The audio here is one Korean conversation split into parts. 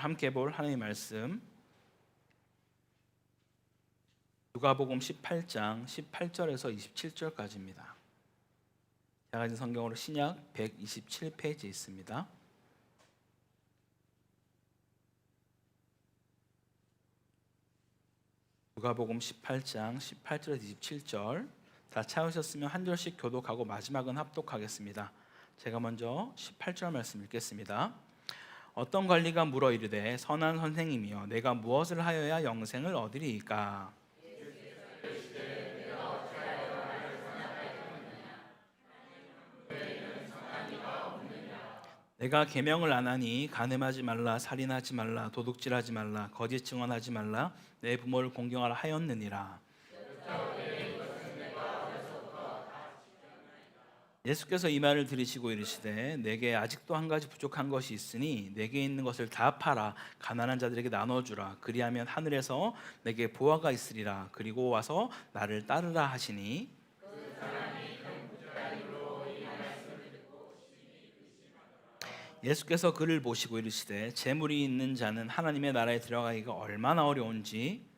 오늘 함께 볼 하나님의 말씀 누가복음 18장 18절에서 27절까지입니다. 제가 가진 성경으로 신약 127페이지에 있습니다. 누가복음 18장 18절에서 27절 다 찾으셨으면 한 절씩 교독하고 마지막은 합독하겠습니다. 제가 먼저 18절 말씀 읽겠습니다. 어떤 관리가 물어 이르되 선한 선생님이여 내가 무엇을 하여야 영생을 얻으리이까? 내가 계명을 안 하니 간음하지 말라, 살인하지 말라, 도둑질하지 말라, 거짓 증언하지 말라, 내 부모를 공경하라 하였느니라. 예수께서 이 말을 들으시고 이르시되 내게 아직도 한 가지 부족한 것이 있으니 내게 있는 것을 다 팔아 가난한 자들에게 나눠주라. 그리하면 하늘에서 내게 보화가 있으리라. 그리고 와서 나를 따르라 하시니 예수께서 그를 보시고 이르시되 재물이 있는 자는 하나님의 나라에 들어가기가 얼마나 어려운지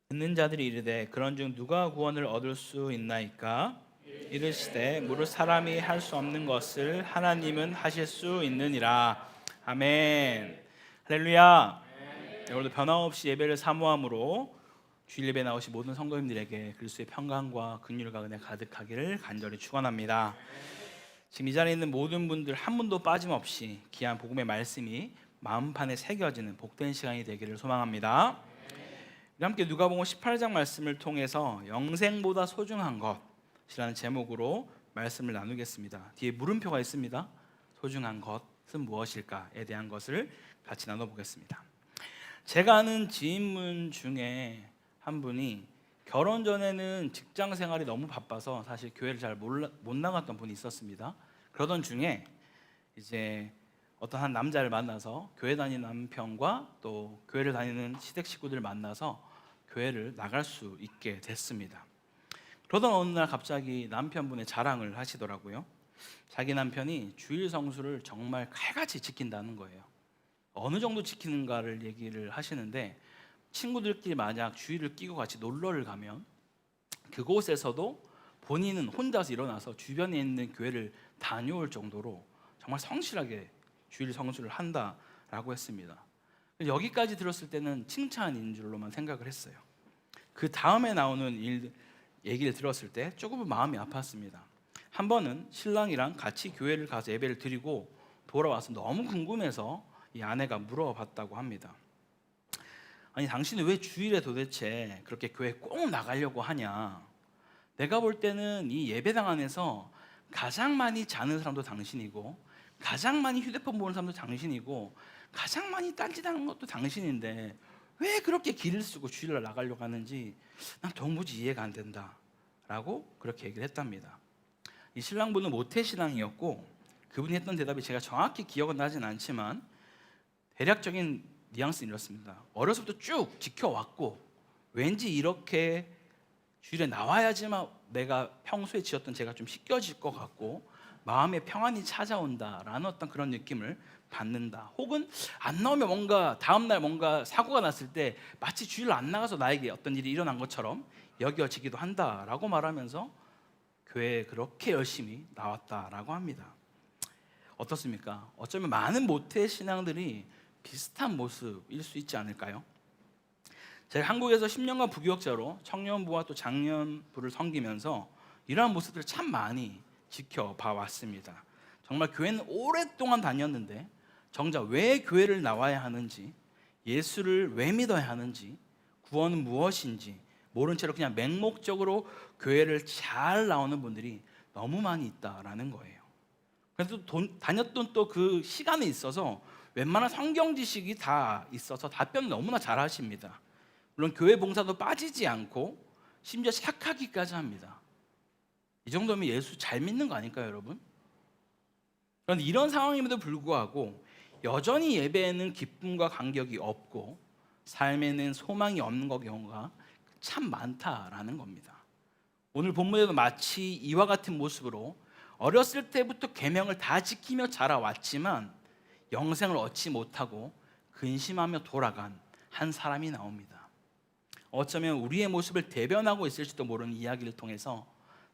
듣는 자들이 이르되 그런 중 누가 구원을 얻을 수 있나이까? 이르시되 무릇 사람이 할 수 없는 것을 하나님은 하실 수 있느니라. 아멘. 할렐루야. 오늘도 변함없이 예배를 사모함으로 주일 예배 나오신 모든 성도님들에게 그리스도의 평강과 긍휼과 은혜 가득하기를 간절히 축원합니다. 지금 이 자리에 있는 모든 분들 한 분도 빠짐없이 귀한 복음의 말씀이 마음판에 새겨지는 복된 시간이 되기를 소망합니다. 함께 누가복음 18장 말씀을 통해서 영생보다 소중한 것이라는 제목으로 말씀을 나누겠습니다. 뒤에 물음표가 있습니다. 소중한 것은 무엇일까에 대한 것을 같이 나눠보겠습니다. 제가 아는 지인분 중에 한 분이 결혼 전에는 직장 생활이 너무 바빠서 사실 교회를 잘 못 나갔던 분이 있었습니다. 그러던 중에 이제 어떤 한 남자를 만나서 교회 다니는 남편과 또 교회를 다니는 시댁 식구들을 만나서 교회를 나갈 수 있게 됐습니다. 그러던 어느 날 갑자기 남편분의 자랑을 하시더라고요. 자기 남편이 주일 성수를 정말 칼같이 지킨다는 거예요. 어느 정도 지키는가를 얘기를 하시는데 친구들끼리 만약 주일을 끼고 같이 놀러를 가면 그곳에서도 본인은 혼자서 일어나서 주변에 있는 교회를 다녀올 정도로 정말 성실하게 주일 성수를 한다라고 했습니다. 여기까지 들었을 때는 칭찬인 줄로만 생각을 했어요. 그 다음에 나오는 얘기를 들었을 때 조금은 마음이 아팠습니다. 한 번은 신랑이랑 같이 교회를 가서 예배를 드리고 돌아와서 너무 궁금해서 이 아내가 물어봤다고 합니다. 아니 당신은 왜 주일에 도대체 그렇게 교회 꼭 나가려고 하냐? 내가 볼 때는 이 예배당 안에서 가장 많이 자는 사람도 당신이고 가장 많이 휴대폰 보는 사람도 당신이고 가장 많이 딴짓하는 것도 당신인데 왜 그렇게 길을 쓰고 주일날 나가려고 하는지 난 도무지 이해가 안 된다 라고 그렇게 얘기를 했답니다. 이 신랑분은 모태신앙이었고 그분이 했던 대답이 제가 정확히 기억은 나진 않지만 대략적인 뉘앙스는 이렇습니다. 어려서부터 쭉 지켜왔고 왠지 이렇게 주일에 나와야지만 내가 평소에 지었던 죄가 좀 씻겨질 것 같고 마음의 평안이 찾아온다라는 어떤 그런 느낌을 받는다. 혹은 안 나오면 뭔가 다음날 뭔가 사고가 났을 때 마치 주일 안 나가서 나에게 어떤 일이 일어난 것처럼 여겨지기도 한다라고 말하면서 교회에 그렇게 열심히 나왔다라고 합니다. 어떻습니까? 어쩌면 많은 모태 신앙들이 비슷한 모습일 수 있지 않을까요? 제가 한국에서 10년간 부교역자로 청년부와 또 장년부를 섬기면서 이러한 모습들을 참 많이 지켜봐 왔습니다. 정말 교회는 오랫동안 다녔는데 정작 왜 교회를 나와야 하는지, 예수를 왜 믿어야 하는지, 구원은 무엇인지 모른 채로 그냥 맹목적으로 교회를 잘 나오는 분들이 너무 많이 있다라는 거예요. 그래서 다녔던 또 그 시간에 있어서 웬만한 성경 지식이 다 있어서 답변을 너무나 잘 하십니다. 물론 교회 봉사도 빠지지 않고 심지어 착하기까지 합니다. 이 정도면 예수 잘 믿는 거 아닐까요, 여러분? 그런데 이런 상황임에도 불구하고 여전히 예배에는 기쁨과 감격이 없고 삶에는 소망이 없는 경우가 참 많다라는 겁니다. 오늘 본문에도 마치 이와 같은 모습으로 어렸을 때부터 계명을 다 지키며 자라왔지만 영생을 얻지 못하고 근심하며 돌아간 한 사람이 나옵니다. 어쩌면 우리의 모습을 대변하고 있을지도 모르는 이야기를 통해서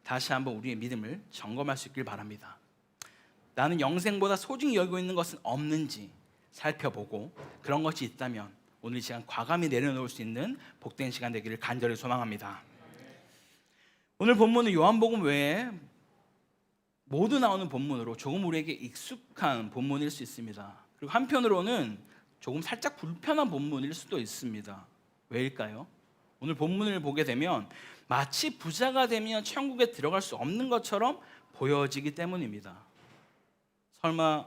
다시 한번 우리의 믿음을 점검할 수 있길 바랍니다. 나는 영생보다 소중히 여기고 있는 것은 없는지 살펴보고 그런 것이 있다면 오늘 이 시간 과감히 내려놓을 수 있는 복된 시간 되기를 간절히 소망합니다. 오늘 본문은 요한복음 외에 모두 나오는 본문으로 조금 우리에게 익숙한 본문일 수 있습니다. 그리고 한편으로는 조금 살짝 불편한 본문일 수도 있습니다. 왜일까요? 오늘 본문을 보게 되면 마치 부자가 되면 천국에 들어갈 수 없는 것처럼 보여지기 때문입니다. 설마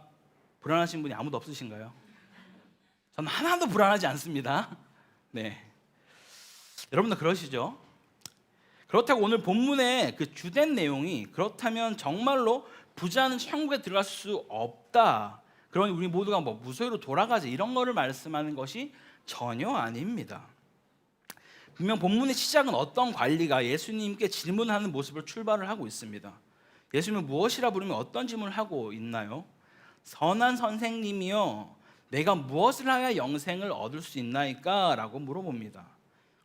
불안하신 분이 아무도 없으신가요? 저는 하나도 불안하지 않습니다. 네, 여러분도 그러시죠? 그렇다고 오늘 본문의 그 주된 내용이 그렇다면 정말로 부자는 천국에 들어갈 수 없다, 그러니 우리 모두가 뭐 무소유로 돌아가자 이런 거를 말씀하는 것이 전혀 아닙니다. 분명 본문의 시작은 어떤 관리가 예수님께 질문하는 모습을 출발을 하고 있습니다. 예수님은 무엇이라 부르면 어떤 질문을 하고 있나요? 선한 선생님이여, 내가 무엇을 하여 영생을 얻을 수 있나이까? 라고 물어봅니다.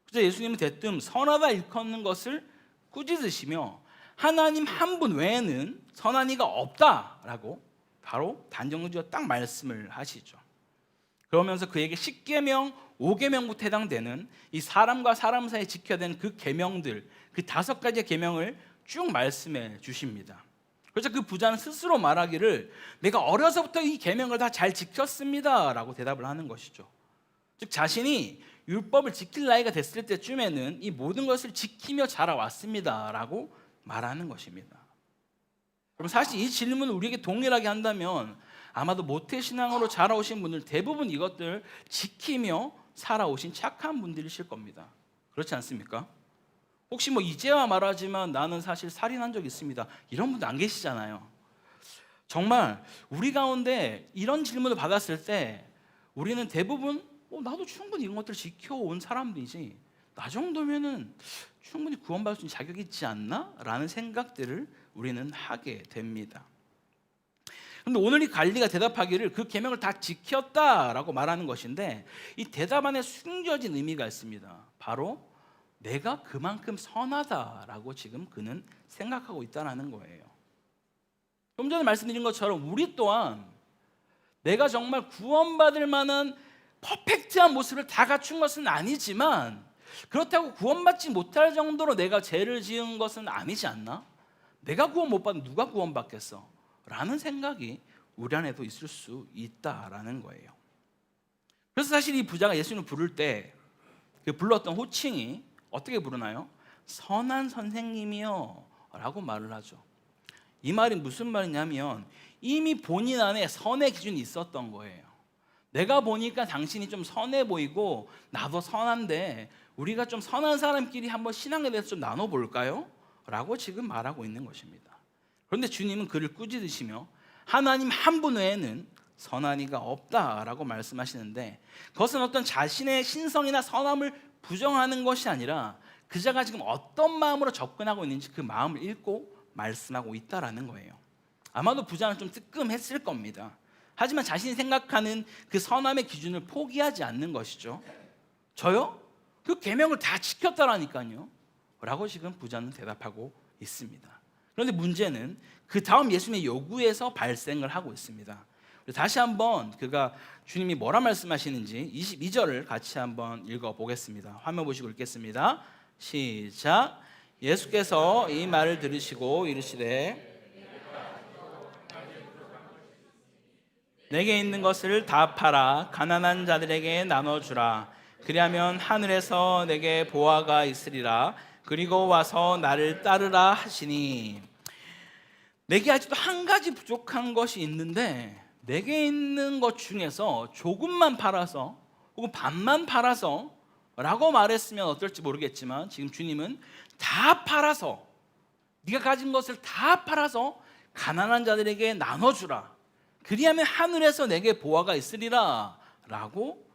그래서 예수님은 대뜸 선하다 일컫는 것을 꾸짖으시며 하나님 한 분 외에는 선한 이가 없다라고 바로 단정지어 딱 말씀을 하시죠. 그러면서 그에게 10계명, 5계명부터 해당되는 이 사람과 사람 사이에 지켜야 되는 그 계명들, 그 5가지의 계명을 쭉 말씀해 주십니다. 그래서 그 부자는 스스로 말하기를 내가 어려서부터 이 계명을 다 잘 지켰습니다 라고 대답을 하는 것이죠. 즉 자신이 율법을 지킬 나이가 됐을 때쯤에는 이 모든 것을 지키며 자라왔습니다 라고 말하는 것입니다. 그럼 사실 이 질문을 우리에게 동일하게 한다면 아마도 모태신앙으로 자라오신 분들 대부분 이것들 지키며 살아오신 착한 분들이실 겁니다. 그렇지 않습니까? 혹시 뭐 이제야 말하지만 나는 사실 살인한 적 있습니다, 이런 분도 안 계시잖아요. 정말 우리 가운데 이런 질문을 받았을 때 우리는 대부분 나도 충분히 이런 것들을 지켜온 사람들이지 나 정도면은 충분히 구원받을 수 있는 자격이 있지 않나? 라는 생각들을 우리는 하게 됩니다. 그런데 오늘 이 관리가 대답하기를 그 계명을 다 지켰다라고 말하는 것인데 이 대답 안에 숨겨진 의미가 있습니다. 바로 내가 그만큼 선하다라고 지금 그는 생각하고 있다는 거예요. 좀 전에 말씀드린 것처럼 우리 또한 내가 정말 구원받을 만한 퍼펙트한 모습을 다 갖춘 것은 아니지만 그렇다고 구원받지 못할 정도로 내가 죄를 지은 것은 아니지 않나? 내가 구원 못 받으면 누가 구원받겠어? 라는 생각이 우리 안에도 있을 수 있다라는 거예요. 그래서 사실 이 부자가 예수님을 부를 때 그 불렀던 호칭이 어떻게 부르나요? 선한 선생님이요 라고 말을 하죠. 이 말이 무슨 말이냐면 이미 본인 안에 선의 기준이 있었던 거예요. 내가 보니까 당신이 좀 선해 보이고 나도 선한데 우리가 좀 선한 사람끼리 한번 신앙에 대해서 좀 나눠볼까요? 라고 지금 말하고 있는 것입니다. 그런데 주님은 그를 꾸짖으시며 하나님 한 분 외에는 선한 이가 없다라고 말씀하시는데 그것은 어떤 자신의 신성이나 선함을 부정하는 것이 아니라 그자가 지금 어떤 마음으로 접근하고 있는지 그 마음을 읽고 말씀하고 있다라는 거예요. 아마도 부자는 좀 뜨끔했을 겁니다. 하지만 자신이 생각하는 그 선함의 기준을 포기하지 않는 것이죠. 저요? 그 계명을 다 지켰다라니까요 라고 지금 부자는 대답하고 있습니다. 그런데 문제는 그 다음 예수님의 요구에서 발생을 하고 있습니다. 다시 한번 그가 주님이 뭐라 말씀하시는지 22절을 같이 한번 읽어보겠습니다. 화면 보시고 읽겠습니다. 시작. 예수께서 이 말을 들으시고 이르시되 내게 있는 것을 다 팔아 가난한 자들에게 나눠주라. 그리하면 하늘에서 내게 보화가 있으리라. 그리고 와서 나를 따르라 하시니. 내게 아직도 한 가지 부족한 것이 있는데 내게 있는 것 중에서 조금만 팔아서 혹은 반만 팔아서 라고 말했으면 어떨지 모르겠지만 지금 주님은 다 팔아서 네가 가진 것을 다 팔아서 가난한 자들에게 나눠주라. 그리하면 하늘에서 내게 보화가 있으리라 라고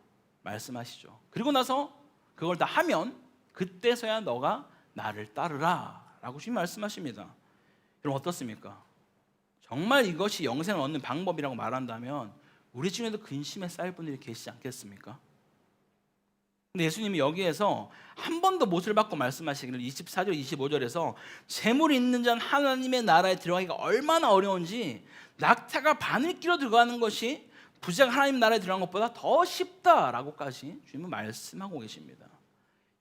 말씀하시죠. 그리고 나서 그걸 다 하면 그때서야 너가 나를 따르라 라고 주님 말씀하십니다. 여러분 어떻습니까? 정말 이것이 영생을 얻는 방법이라고 말한다면 우리 중에도 근심에 쌓일 분들이 계시지 않겠습니까? 근데 예수님이 여기에서 한 번 더 못을 받고 말씀하시기를 24절 25절에서 재물이 있는 자는 하나님의 나라에 들어가기가 얼마나 어려운지 낙타가 바늘기로 들어가는 것이 부자가 하나님 나라에 들어간 것보다 더 쉽다라고까지 주님은 말씀하고 계십니다.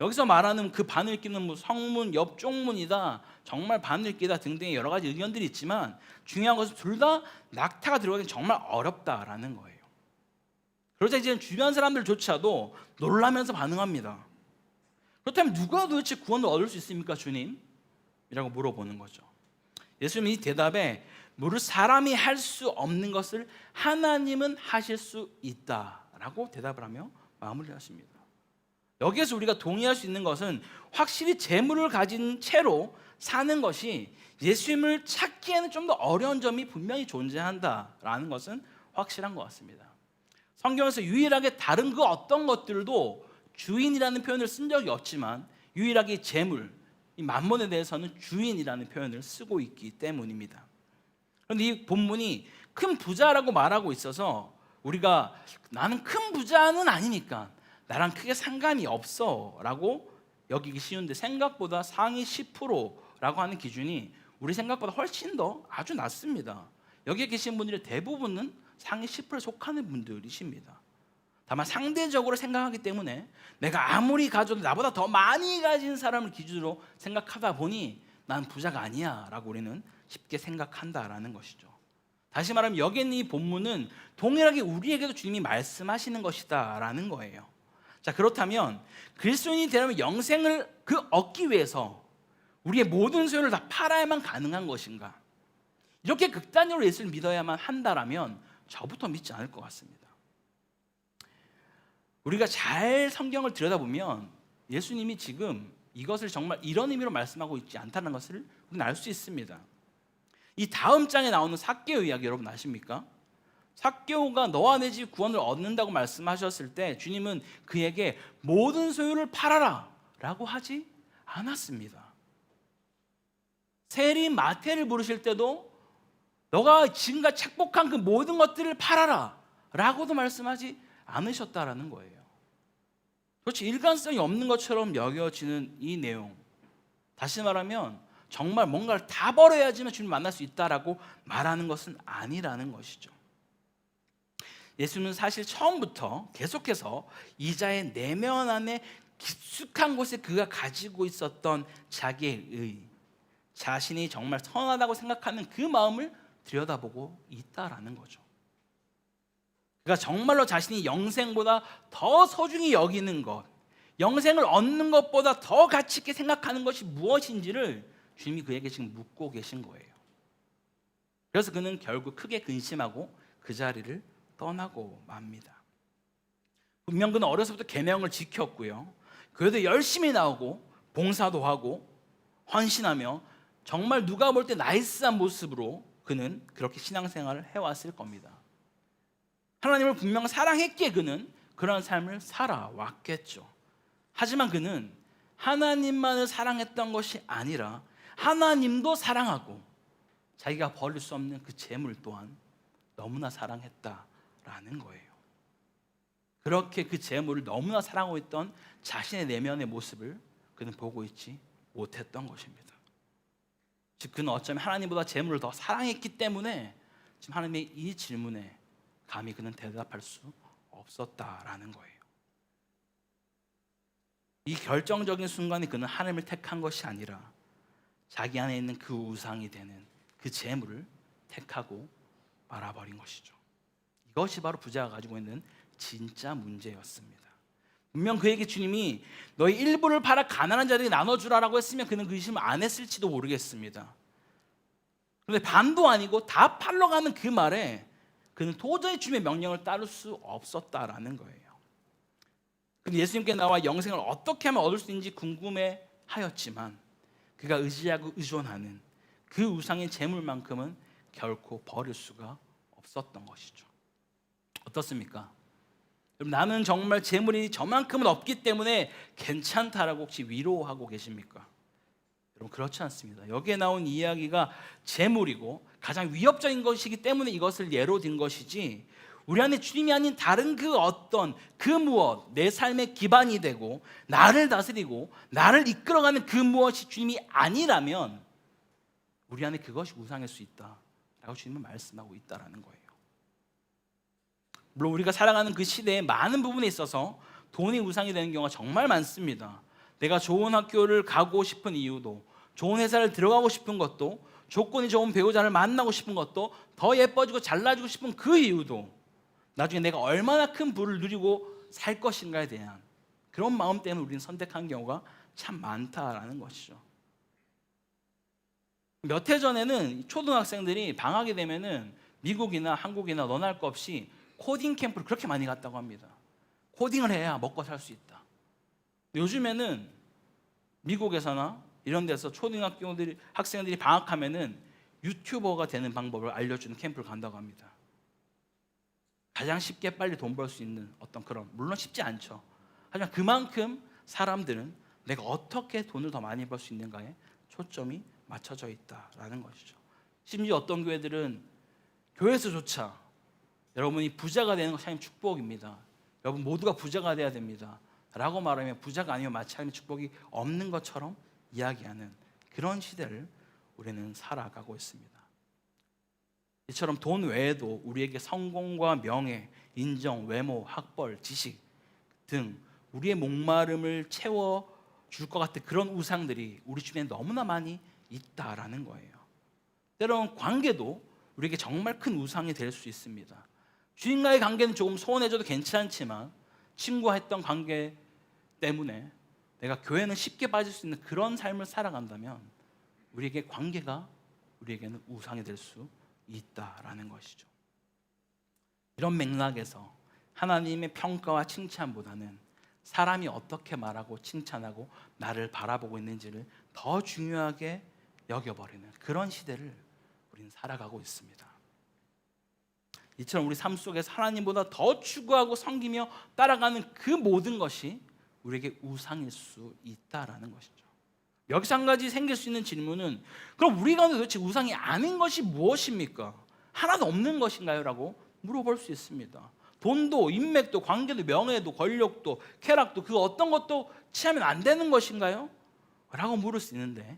여기서 말하는 그 바늘기는 뭐 성문, 옆쪽문이다, 정말 바늘기다 등등의 여러 가지 의견들이 있지만 중요한 것은 둘 다 낙타가 들어가기 정말 어렵다라는 거예요. 그러자 이제 주변 사람들조차도 놀라면서 반응합니다. 그렇다면 누가 도대체 구원을 얻을 수 있습니까, 주님? 이라고 물어보는 거죠. 예수님이 이 대답에 무릇 사람이 할 수 없는 것을 하나님은 하실 수 있다라고 대답을 하며 마무리하십니다. 여기에서 우리가 동의할 수 있는 것은 확실히 재물을 가진 채로 사는 것이 예수님을 찾기에는 좀 더 어려운 점이 분명히 존재한다라는 것은 확실한 것 같습니다. 성경에서 유일하게 다른 그 어떤 것들도 주인이라는 표현을 쓴 적이 없지만 유일하게 재물, 이 만몬에 대해서는 주인이라는 표현을 쓰고 있기 때문입니다. 그런데 이 본문이 큰 부자라고 말하고 있어서 우리가 나는 큰 부자는 아니니까 나랑 크게 상관이 없어 라고 여기기 쉬운데 생각보다 상위 10%라고 하는 기준이 우리 생각보다 훨씬 더 아주 낮습니다. 여기에 계신 분들의 대부분은 상위 10%에 속하는 분들이십니다. 다만 상대적으로 생각하기 때문에 내가 아무리 가져도 나보다 더 많이 가진 사람을 기준으로 생각하다 보니 난 부자가 아니야 라고 우리는 쉽게 생각한다라는 것이죠. 다시 말하면 여기에 있는 이 본문은 동일하게 우리에게도 주님이 말씀하시는 것이다 라는 거예요. 자, 그렇다면 그리스도인이 되려면 영생을 얻기 위해서 우리의 모든 소유를 다 팔아야만 가능한 것인가? 이렇게 극단적으로 예수를 믿어야만 한다라면 저부터 믿지 않을 것 같습니다. 우리가 잘 성경을 들여다보면 예수님이 지금 이것을 정말 이런 의미로 말씀하고 있지 않다는 것을 우리는 알 수 있습니다. 이 다음 장에 나오는 삭개오 이야기 여러분 아십니까? 삭개오가 너와 내 집 구원을 얻는다고 말씀하셨을 때 주님은 그에게 모든 소유를 팔아라 라고 하지 않았습니다. 세리 마태를 부르실 때도 너가 지금까지 착복한 그 모든 것들을 팔아라 라고도 말씀하지 않으셨다라는 거예요. 그렇지, 일관성이 없는 것처럼 여겨지는 이 내용, 다시 말하면 정말 뭔가를 다 버려야지만 주님 만날 수 있다라고 말하는 것은 아니라는 것이죠. 예수는 사실 처음부터 계속해서 이자의 내면 안에 깊숙한 곳에 그가 가지고 있었던 자기의 의, 자신이 정말 선하다고 생각하는 그 마음을 들여다보고 있다라는 거죠. 그가 정말로 자신이 영생보다 더 소중히 여기는 것, 영생을 얻는 것보다 더 가치 있게 생각하는 것이 무엇인지를 주님이 그에게 지금 묻고 계신 거예요. 그래서 그는 결국 크게 근심하고 그 자리를 떠나고 맙니다. 분명 그는 어려서부터 계명을 지켰고요, 교회도 열심히 나오고 봉사도 하고 헌신하며 정말 누가 볼 때 나이스한 모습으로 그는 그렇게 신앙생활을 해왔을 겁니다. 하나님을 분명 사랑했기에 그는 그런 삶을 살아왔겠죠. 하지만 그는 하나님만을 사랑했던 것이 아니라 하나님도 사랑하고 자기가 버릴 수 없는 그 재물 또한 너무나 사랑했다라는 거예요. 그렇게 그 재물을 너무나 사랑하고 있던 자신의 내면의 모습을 그는 보고 있지 못했던 것입니다. 즉 그는 어쩌면 하나님보다 재물을 더 사랑했기 때문에 지금 하나님의 이 질문에 감히 그는 대답할 수 없었다라는 거예요. 이 결정적인 순간에 그는 하나님을 택한 것이 아니라 자기 안에 있는 그 우상이 되는 그 재물을 택하고 말아버린 것이죠. 이것이 바로 부자가 가지고 있는 진짜 문제였습니다. 분명 그에게 주님이 너희 일부를 팔아 가난한 자들에게 나눠주라라고 했으면 그는 그 의심을 안 했을지도 모르겠습니다. 그런데 반도 아니고 다 팔러 가는 그 말에 그는 도저히 주님의 명령을 따를 수 없었다라는 거예요. 그런데 예수님께 나와 영생을 어떻게 하면 얻을 수 있는지 궁금해하였지만 그가 의지하고 의존하는 그 우상의 재물만큼은 결코 버릴 수가 없었던 것이죠. 어떻습니까? 나는 정말 재물이 저만큼은 없기 때문에 괜찮다라고 혹시 위로하고 계십니까? 여러분 그렇지 않습니다. 여기에 나온 이야기가 재물이고 가장 위협적인 것이기 때문에 이것을 예로 든 것이지, 우리 안에 주님이 아닌 다른 그 어떤 그 무엇, 내 삶의 기반이 되고 나를 다스리고 나를 이끌어가는 그 무엇이 주님이 아니라면 우리 안에 그것이 우상일 수 있다라고 주님은 말씀하고 있다라는 거예요. 물론 우리가 살아가는 그 시대에 많은 부분에 있어서 돈이 우상이 되는 경우가 정말 많습니다. 내가 좋은 학교를 가고 싶은 이유도, 좋은 회사를 들어가고 싶은 것도, 조건이 좋은 배우자를 만나고 싶은 것도, 더 예뻐지고 잘나지고 싶은 그 이유도, 나중에 내가 얼마나 큰 부를 누리고 살 것인가에 대한 그런 마음 때문에 우리는 선택한 경우가 참 많다라는 것이죠. 몇 해 전에는 초등학생들이 방학이 되면은 미국이나 한국이나 너나 할 것 없이 코딩 캠프를 그렇게 많이 갔다고 합니다. 코딩을 해야 먹고 살 수 있다. 요즘에는 미국에서나 이런 데서 초등학교들이, 학생들이 방학하면은 유튜버가 되는 방법을 알려주는 캠프를 간다고 합니다. 가장 쉽게 빨리 돈 벌 수 있는 어떤 그런, 물론 쉽지 않죠. 하지만 그만큼 사람들은 내가 어떻게 돈을 더 많이 벌 수 있는가에 초점이 맞춰져 있다라는 것이죠. 심지어 어떤 교회들은 교회에서조차 여러분이 부자가 되는 것이 하나님의 축복입니다. 여러분 모두가 부자가 돼야 됩니다 라고 말하면 부자가 아니면 마치 하나님의 축복이 없는 것처럼 이야기하는 그런 시대를 우리는 살아가고 있습니다. 이처럼 돈 외에도 우리에게 성공과 명예, 인정, 외모, 학벌, 지식 등 우리의 목마름을 채워줄 것 같은 그런 우상들이 우리 주변에 너무나 많이 있다라는 거예요. 때로는 관계도 우리에게 정말 큰 우상이 될 수 있습니다. 주님과의 관계는 조금 소원해져도 괜찮지만 친구와 했던 관계 때문에 내가 교회는 쉽게 빠질 수 있는 그런 삶을 살아간다면 우리에게 관계가 우리에게는 우상이 될 수 있다라는 것이죠. 이런 맥락에서 하나님의 평가와 칭찬보다는 사람이 어떻게 말하고 칭찬하고 나를 바라보고 있는지를 더 중요하게 여겨버리는 그런 시대를 우리는 살아가고 있습니다. 이처럼 우리 삶 속에서 하나님보다 더 추구하고 섬기며 따라가는 그 모든 것이 우리에게 우상일 수 있다라는 것이죠. 여기서 한 가지 생길 수 있는 질문은, 그럼 우리 가운데 도대체 우상이 아닌 것이 무엇입니까? 하나도 없는 것인가요? 라고 물어볼 수 있습니다. 돈도 인맥도 관계도 명예도 권력도 쾌락도 그 어떤 것도 취하면 안 되는 것인가요? 라고 물을 수 있는데,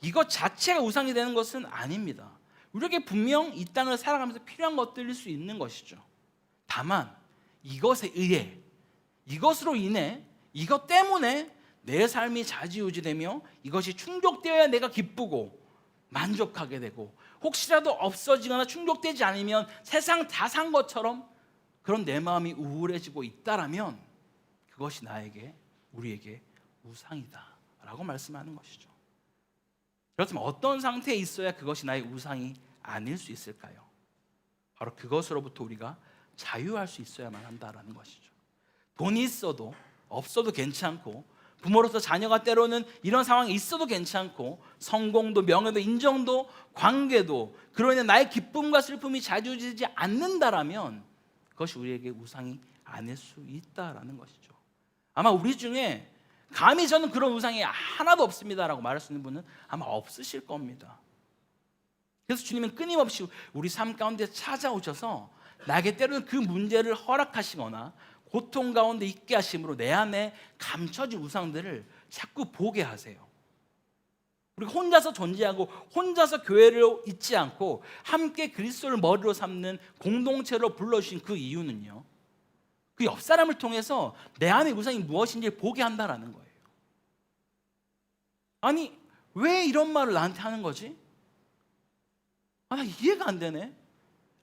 이것 자체가 우상이 되는 것은 아닙니다. 우리에게 분명 이 땅을 살아가면서 필요한 것들일 수 있는 것이죠. 다만 이것에 의해, 이것으로 인해, 이것 때문에 내 삶이 좌지우지되며 이것이 충족되어야 내가 기쁘고 만족하게 되고, 혹시라도 없어지거나 충족되지 않으면 세상 다 산 것처럼 그런 내 마음이 우울해지고 있다라면 그것이 나에게, 우리에게 우상이다 라고 말씀하는 것이죠. 그렇다면 어떤 상태에 있어야 그것이 나의 우상이 아닐 수 있을까요? 바로 그것으로부터 우리가 자유할 수 있어야만 한다라는 것이죠. 돈이 있어도 없어도 괜찮고, 부모로서 자녀가 때로는 이런 상황이 있어도 괜찮고, 성공도 명예도 인정도 관계도 그로 인해 나의 기쁨과 슬픔이 자주지지 않는다라면 그것이 우리에게 우상이 아닐 수 있다라는 것이죠. 아마 우리 중에 감히 저는 그런 우상이 하나도 없습니다라고 말할 수 있는 분은 아마 없으실 겁니다. 그래서 주님은 끊임없이 우리 삶 가운데 찾아오셔서 나에게 때로는 그 문제를 허락하시거나 고통 가운데 있게 하심으로 내 안에 감춰진 우상들을 자꾸 보게 하세요. 우리가 혼자서 존재하고 혼자서 교회를 잊지 않고 함께 그리스도를 머리로 삼는 공동체로 불러주신 그 이유는요, 그 옆 사람을 통해서 내 안의 우상이 무엇인지를 보게 한다라는 거예요. 아니, 왜 이런 말을 나한테 하는 거지? 나 이해가 안 되네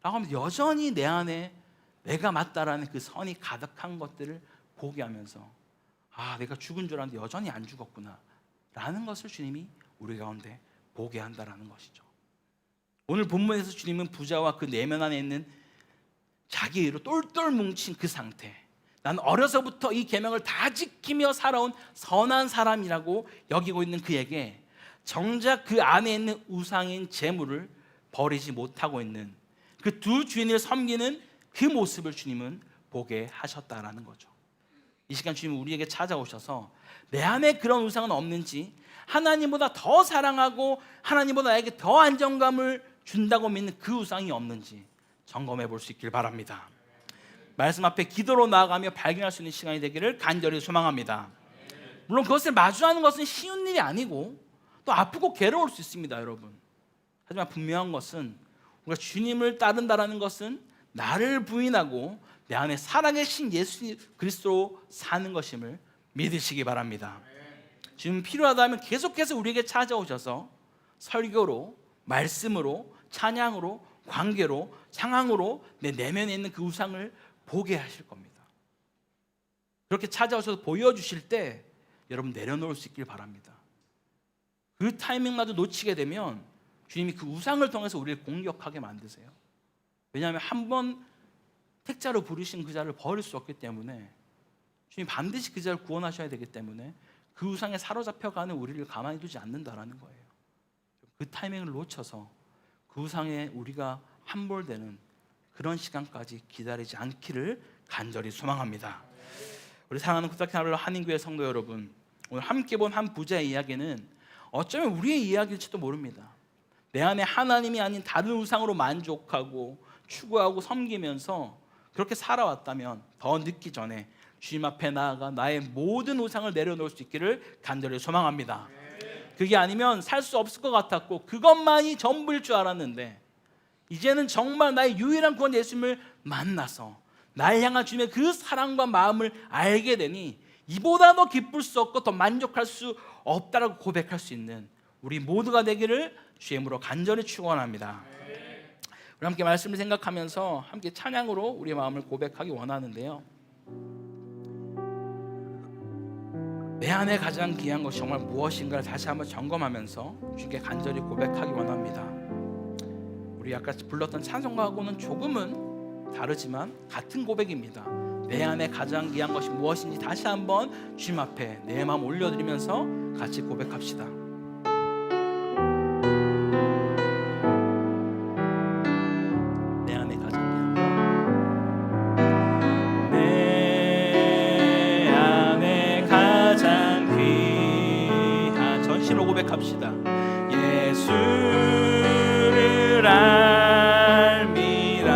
라고 하면서 여전히 내 안에 내가 맞다라는 그 선이 가득한 것들을 보게 하면서, 내가 죽은 줄 알았는데 여전히 안 죽었구나 라는 것을 주님이 우리 가운데 보게 한다라는 것이죠. 오늘 본문에서 주님은 부자와 그 내면 안에 있는 자기 의로 똘똘 뭉친 그 상태, 난 어려서부터 이 계명을 다 지키며 살아온 선한 사람이라고 여기고 있는 그에게 정작 그 안에 있는 우상인 재물을 버리지 못하고 있는 그 두 주인을 섬기는 그 모습을 주님은 보게 하셨다라는 거죠. 이 시간 주님은 우리에게 찾아오셔서 내 안에 그런 우상은 없는지, 하나님보다 더 사랑하고 하나님보다 나에게 더 안정감을 준다고 믿는 그 우상이 없는지 점검해 볼 수 있길 바랍니다. 말씀 앞에 기도로 나아가며 발견할 수 있는 시간이 되기를 간절히 소망합니다. 물론 그것을 마주하는 것은 쉬운 일이 아니고 또 아프고 괴로울 수 있습니다, 여러분. 하지만 분명한 것은 우리가 주님을 따른다는 것은 나를 부인하고 내 안에 살아계신 예수 그리스도로 사는 것임을 믿으시기 바랍니다. 지금 필요하다면 계속해서 우리에게 찾아오셔서 설교로, 말씀으로, 찬양으로, 관계로, 상황으로 내 내면에 있는 그 우상을 보게 하실 겁니다. 그렇게 찾아오셔서 보여주실 때 여러분 내려놓을 수 있길 바랍니다. 그 타이밍마저 놓치게 되면 주님이 그 우상을 통해서 우리를 공격하게 만드세요. 왜냐하면 한번 택자로 부르신 그 자를 버릴 수 없기 때문에 주님 반드시 그 자를 구원하셔야 되기 때문에 그 우상에 사로잡혀가는 우리를 가만히 두지 않는다라는 거예요. 그 타이밍을 놓쳐서 그 우상에 우리가 함몰되는 그런 시간까지 기다리지 않기를 간절히 소망합니다. 우리 사랑하는 구탁하루 한인교회 성도 여러분, 오늘 함께 본 한 부자의 이야기는 어쩌면 우리의 이야기일지도 모릅니다. 내 안에 하나님이 아닌 다른 우상으로 만족하고 추구하고 섬기면서 그렇게 살아왔다면 더 늦기 전에 주님 앞에 나아가 나의 모든 우상을 내려놓을 수 있기를 간절히 소망합니다. 그게 아니면 살 수 없을 것 같았고 그것만이 전부일 줄 알았는데 이제는 정말 나의 유일한 구원 예수님을 만나서 날 향한 주님의 그 사랑과 마음을 알게 되니 이보다 더 기쁠 수 없고 더 만족할 수 없다라고 고백할 수 있는 우리 모두가 되기를 주의 이름으로 간절히 축원합니다. 우리 함께 말씀을 생각하면서 함께 찬양으로 우리의 마음을 고백하기 원하는데요. 내 안에 가장 귀한 것이 정말 무엇인가를 다시 한번 점검하면서 주께 간절히 고백하기 원합니다. 우리 아까 불렀던 찬송가하고는 조금은 다르지만 같은 고백입니다. 내 안에 가장 귀한 것이 무엇인지 다시 한번 주님 앞에 내 마음 올려드리면서 같이 고백합시다. 내 안에 가장 귀한 것, 내 안에 가장 귀한 전심으로 고백합시다. 예수를 알미라.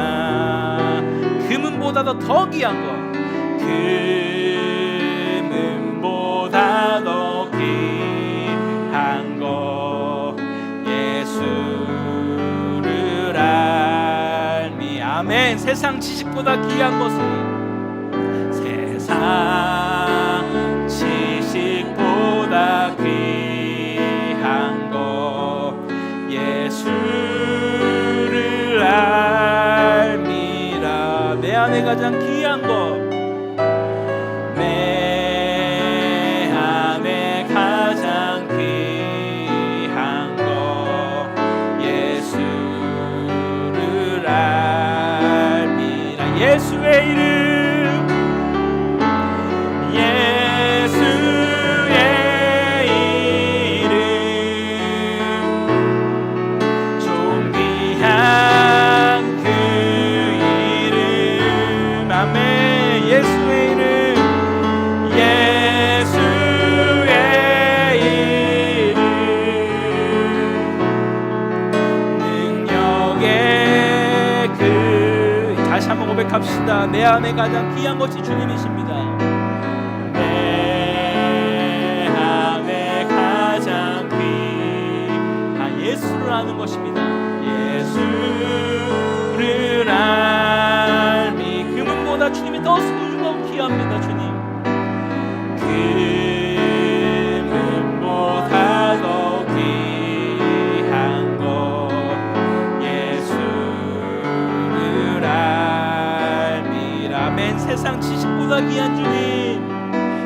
금은보다도 더 귀한 것, 금은보다 더 귀한 것, 예수를 알미. 아멘. 세상 지식보다 귀한 것은, 세상 지식보다 귀한 것, 예수를 알미라. 내 안에 가장 귀한 것, 내 안에 가장 귀한 것, 예수를 알미라. 예수의 이름, 예수의 이름, 존귀한 그 이름. 아멘. 예수의 이름, 예수의 이름, 능력의 그. 다시 한번 고백합시다. 내 안에 가장 귀한 것이 주님이십니다. 내 안에 가장 귀한 예수를 아는 것입니다. 예수를 알미. 금은보다 주님이 더 소중하고 귀합니다. 주님, 금은보다 더 귀한 것, 예수를 알미라. 아멘. 세상 지식보다 귀한 주님,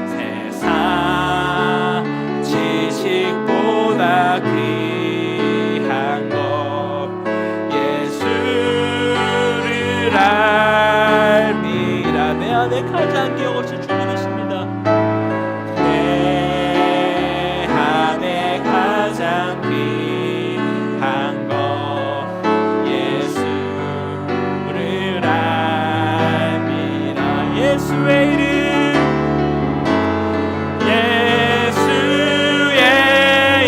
세상 지식보다 귀한 것, 예수를 알미라. 내 안에 가장 귀한 것이 주님이십니다. 내 안에 가장 귀한 것, 예수를 알미라. 예수의 이름, 예수의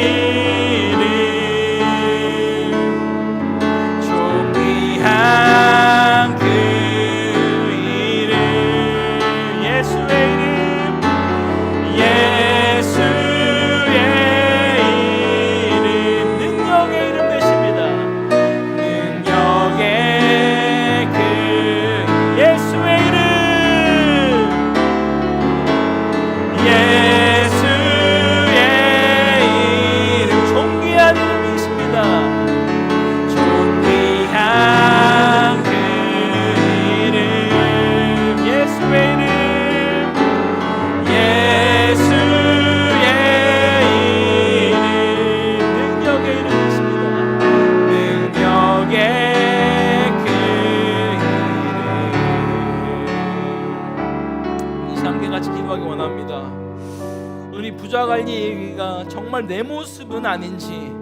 빨리 얘기가 정말 내 모습은 아닌지,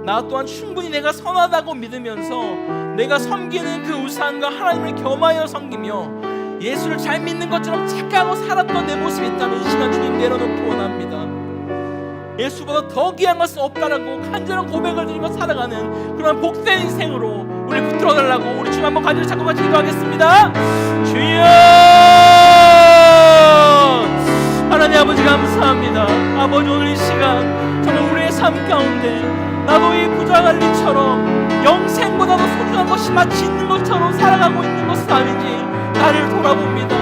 나 또한 충분히 내가 선하다고 믿으면서 내가 섬기는 그 우상과 하나님을 겸하여 섬기며 예수를 잘 믿는 것처럼 착각하고 살았던 내 모습이 있다면 이 시간 주님 내려놓기 원합니다. 예수보다 더 귀한 것은 없다라고 간절한 고백을 드리며 살아가는 그런 복된 인생으로 우리 붙들어달라고 우리 주님 한번 간절히 잡고 같이 기도하겠습니다. 주여, 하나님 아버지 감사합니다. 아버지, 오늘 이 시간 정말 우리의 삶 가운데 나도 이 부자갈리처럼 영생보다도 소중한 것이 마치 있는 것처럼 살아가고 있는 것은 아닌지 나를 돌아봅니다.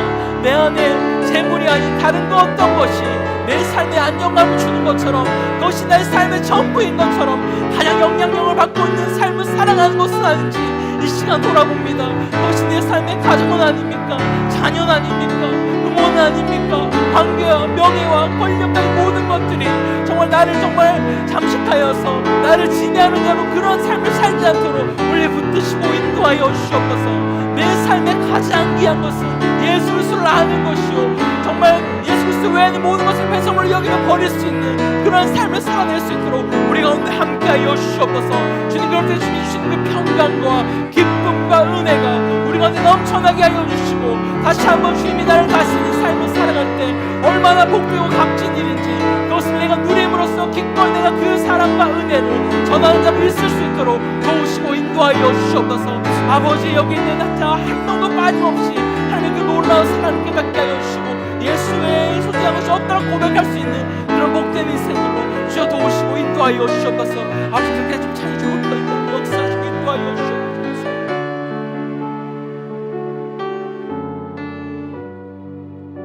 내 안에 재물이 아닌 다른 거 어떤 것이 내 삶에 안정감을 주는 것처럼, 그것이 내 삶의 전부인 것처럼 가장 영향력을 받고 있는 삶을 살아가는 것은 아닌지 이 시간 돌아봅니다. 그것이 내 삶의 가정은 아닙니까? 자녀는 아닙니까? 부모는 아닙니까? 관계와 명예와 권력까지 모든 것들이 정말 나를 정말 잠식하여서 나를 지배하는 대로 그런 삶을 살지 않도록 우리 붙드시고 인도하여 주시옵소서. 내 삶의 가장 귀한 것은 예수 그리스도를 아는 것이요, 정말 예수 그리스도 외에는 모든 것을 배설물로 여기며 버릴 수 있는 그런 삶을 살아낼 수 있도록 우리 가운데 함께하여 주시옵소서. 주님, 그럴 때 주님 주시는 그 평강과 기쁨과 은혜가 우리 가운데 넘쳐나게 하여 주시고, 다시 한번 주님이 나를 다스리는 삶을 살아갈 때 얼마나 복되고 값진 일인지 그것을 내가 누림으로써 기꺼이 내가 그 사랑과 은혜를 전하는 자로 있을 수 있도록 도우시고 인도하여 주시옵소서. 아버지, 여기 있는 자 한 명도 빠짐없이 하나님의 그 놀라운 사랑을 깨닫게 하여 주시고 예수의 소중한 것이 없다고 고백할 수 있는 그런 복된 인생으로 주여 도우시고 인도하여 주시옵소서. 아버지, 그렇게 좀 찬양이 올까 역사하시고 인도하여 주시옵소서.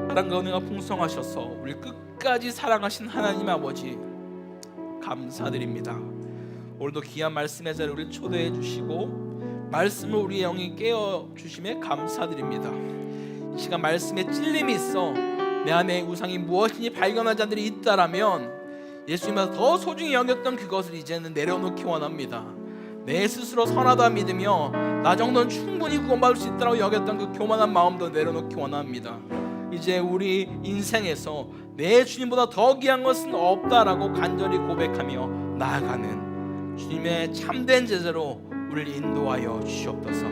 사랑과 은혜가 풍성하셔서 우리 끝까지 사랑하신 하나님 아버지 감사드립니다. 오늘도 귀한 말씀의 자리에 우리를 초대해 주시고 말씀을 우리의 영이 깨어주심에 감사드립니다. 이 시간 말씀에 찔림이 있어 내 안에 우상이 무엇인지 발견한 자들이 있다라면 예수님보다 더 소중히 여겼던 그것을 이제는 내려놓기 원합니다. 내 스스로 선하다 믿으며 나 정도는 충분히 구원받을 수 있다고 여겼던 그 교만한 마음도 내려놓기 원합니다. 이제 우리 인생에서 내 주님보다 더 귀한 것은 없다라고 간절히 고백하며 나아가는 주님의 참된 제자로 우리를 인도하여 주시옵소서.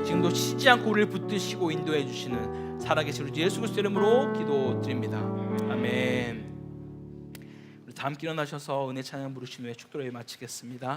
지금도 쉬지 않고 우리를 붙드시고 인도해 주시는 살아계신 우리 예수 그리스도 이름으로 기도드립니다. 아멘. 우리 다 함께 일어나셔서 은혜 찬양 부르시며 축도를 마치겠습니다.